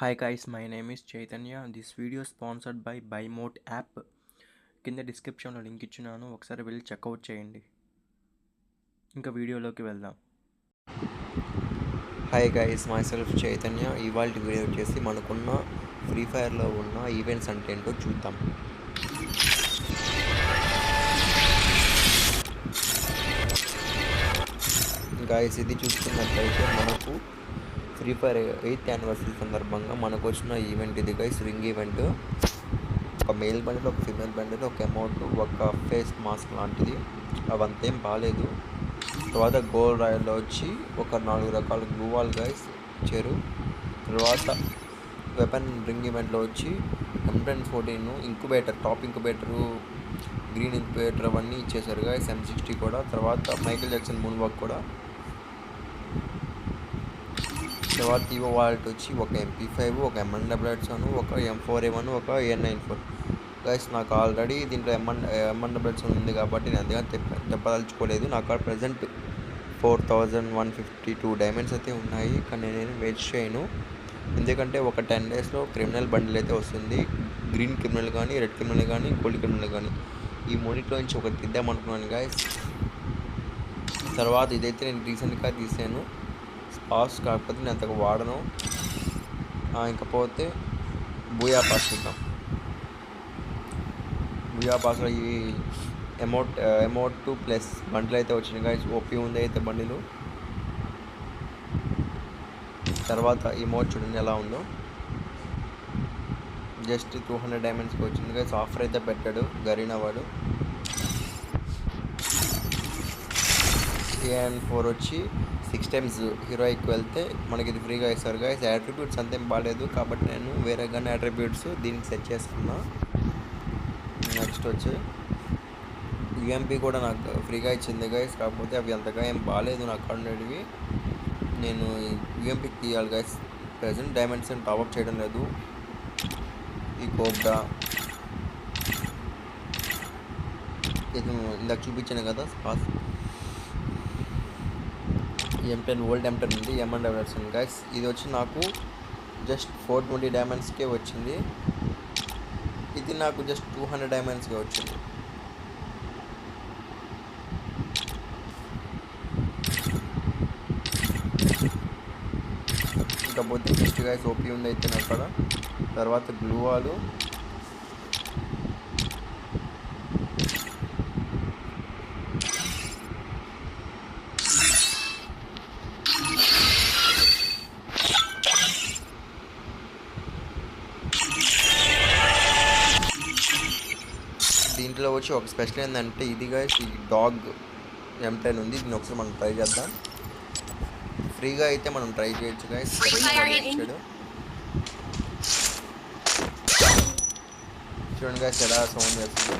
Hi guys, my name is Chaitanya. This video is sponsored by BuyMote app. కింద డిస్క్రిప్షన్లో link ఇచ్చినాను, ఒకసారి వెళ్ళి చెక్అవుట్ చేయండి. ఇంకా వీడియోలోకి వెళ్దాం. Hi guys, my self Chaitanya. ఇవాళ వీడియో వచ్చేసి మనకున్న ఫ్రీ ఫైర్లో ఉన్న ఈవెంట్స్ అంటే ఏంటో చూద్దాం. గైస్, ఇది చూస్తున్నట్లయితే మనకు ఫ్రీ ఫైర్ 8th యానివర్సరీ సందర్భంగా మనకు వచ్చిన ఈవెంట్ ఇది గైస్. Ring event. ఒక మేల్ బండిలో, ఒక ఫిమేల్ బండిలో ఒక అమౌంట్, ఒక ఫేస్ మాస్క్ లాంటిది. అవంతేం బాగాలేదు. తర్వాత గోల్డ్ రాయల్లో వచ్చి ఒక 4 రకాల గ్లూ వాల్ గైస్ ఇచ్చారు. తర్వాత వెపన్ రింగ్ ఈవెంట్లో వచ్చి M1014 incubator, top incubator, green incubator అవన్నీ ఇచ్చేసారు గైస్. M60 కూడా. తర్వాత మైకేల్ జాక్సన్ మూన్ వాక్ కూడా. తర్వాత ఈవో వాలెట్ వచ్చి ఒక MP5, ఒక M100, ఒక M4A1, ఒక A94 గైస్. నాకు ఆల్రెడీ దీంట్లో M100 ఉంది కాబట్టి నేను అందుకని తెప్పదలుచుకోలేదు. నాకు ప్రజెంట్ 4152 డైమండ్స్ అయితే ఉన్నాయి, కానీ నేను వేస్ట్ చేయను. ఎందుకంటే ఒక 10 డేస్లో క్రిమినల్ బండిల్ అయితే వస్తుంది. గ్రీన్ క్రిమినల్ కానీ, రెడ్ క్రిమినల్ కానీ, గోల్డ్ క్రిమినల్ కానీ, ఈ మూడిట్లో నుంచి ఒకటి తీద్దామనుకున్నాను గైస్. తర్వాత ఇదైతే నేను రీసెంట్గా తీసాను పాస్, కాకపోతే నేను అంతగా వాడను. ఇంకపోతే బూయా పాస్ చూద్దాం. బూయా పాస్లో ఈ అమౌంట్ 2 ప్లస్ బండిలు అయితే వచ్చినాయి గైస్. ఓపీ ఉంది అయితే బండిలు. తర్వాత ఇమోట్ చూడండి ఎలా ఉందో. జస్ట్ 200 డైమండ్స్కి వచ్చింది గైస్. ఆఫర్ అయితే పెట్టాడు గరీనా వాడు. AN4 వచ్చి 6 times హీరోయిక్ వెళ్తే మనకి ఇది ఫ్రీగా ఇస్తారు గైస్. అట్రిబ్యూట్స్ అంతేం బాగాలేదు కాబట్టి నేను వేరే గన్ అట్రిబ్యూట్స్ దీనికి సెట్ చేసుకున్నా. నెక్స్ట్ వచ్చి UMP కూడా నాకు ఫ్రీగా ఇచ్చింది గైస్, కాకపోతే అవి అంతగా ఏం బాగాలేదు నాకు ఉండేటివి. నేను UMPకి తీయాలి గైస్. ప్రజెంట్ డైమండ్స్ ఏం టాప్అప్ చేయడం లేదు. ఈ కోబ్రా ఇది ఇందాక చూపించాను కదా పాస్. M10 ఓల్డ్ M10 ఉంది, M100 గైస్. ఇది వచ్చి నాకు జస్ట్ 420 డైమండ్స్కే వచ్చింది. ఇది నాకు జస్ట్ 200 డైమండ్స్కే వచ్చింది. ఇకపోతే నెక్స్ట్ గైస్ ఓపీ ఉంది అయితే నాకు అక్కడ. తర్వాత గ్లూ వాలు, దీంట్లో వచ్చి ఒక స్పెషల్ ఏంటంటే ఇది గైస్, ఈ డాగ్ M10 ఉంది. దీన్ని ఒకసారి మనం ట్రై చేద్దాం. ఫ్రీగా అయితే మనం ట్రై చేయొచ్చు గైస్. చూడండి గైస్ ఎలా సౌండ్ చేస్తుంది.